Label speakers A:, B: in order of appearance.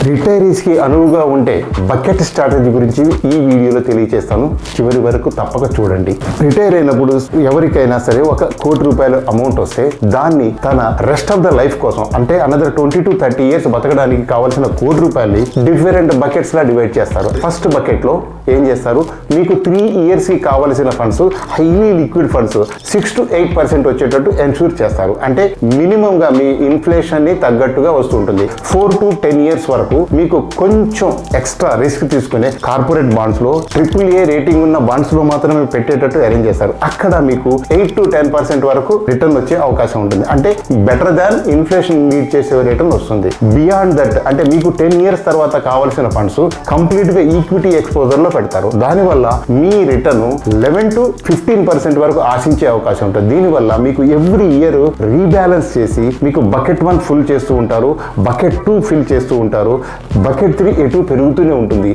A: రిటైరీస్కి అనువుగా ఉంటే bucket strategy గురించి ఈ వీడియోలో తెలియజేస్తాను. చివరి వరకు తప్పక చూడండి. రిటైర్ అయినప్పుడు ఎవరికైనా సరే ₹1 కోటి అమౌంట్ వస్తే దాన్ని తన రెస్ట్ ఆఫ్ ద లైఫ్ కోసం అంటే అనదర్ 20 to 30 years బతకడానికి కావాల్సిన ₹1 కోటి డిఫరెంట్ బకెట్స్ లా డివైడ్ చేస్తారు. ఫస్ట్ బకెట్ లో ఏం చేస్తారు, మీకు 3 years కి కావలసిన funds highly liquid funds 6 to 8% వచ్చేటట్టు ఎన్షూర్ చేస్తారు. అంటే మినిమం గా మీ ఇన్ఫ్లేషన్ ని తగ్గట్టుగా వస్తుంటుంది. 4 to 10 years వరకు మీకు కొంచెం ఎక్స్ట్రా రిస్క్ తీసుకునే కార్పొరేట్ బాండ్స్ లో AAA రేటింగ్ ఉన్న బాండ్స్ లో మాత్రమే పెట్టేటట్టు అరేంజ్ చేస్తారు. అక్కడ మీకు 8 to 10% వరకు రిటర్న్ వచ్చే అవకాశం ఉంటుంది. అంటే బెటర్ దాన్ ఇన్ఫ్లేషన్ లీడ్ చేసే రిటర్న్ వస్తుంది. బియాండ్ దట్ అంటే మీకు 10 years తర్వాత కావాల్సిన ఫండ్స్ కంప్లీట్ గా ఈక్విటీ ఎక్స్పోజర్ లో పెడతారు. దానివల్ల మీ రిటర్న్ 11 to 15% వరకు ఆశించే అవకాశం ఉంటుంది. దీనివల్ల మీకు ఎవ్రీ ఇయర్ రీబ్యాలెన్స్ చేసి మీకు బకెట్ 1 ఫుల్ చేస్తూ ఉంటారు, బకెట్ 2 ఫిల్ చేస్తూ ఉంటారు, బకెట్ 3 ఎటు పెరుగుతూనే ఉంటుంది.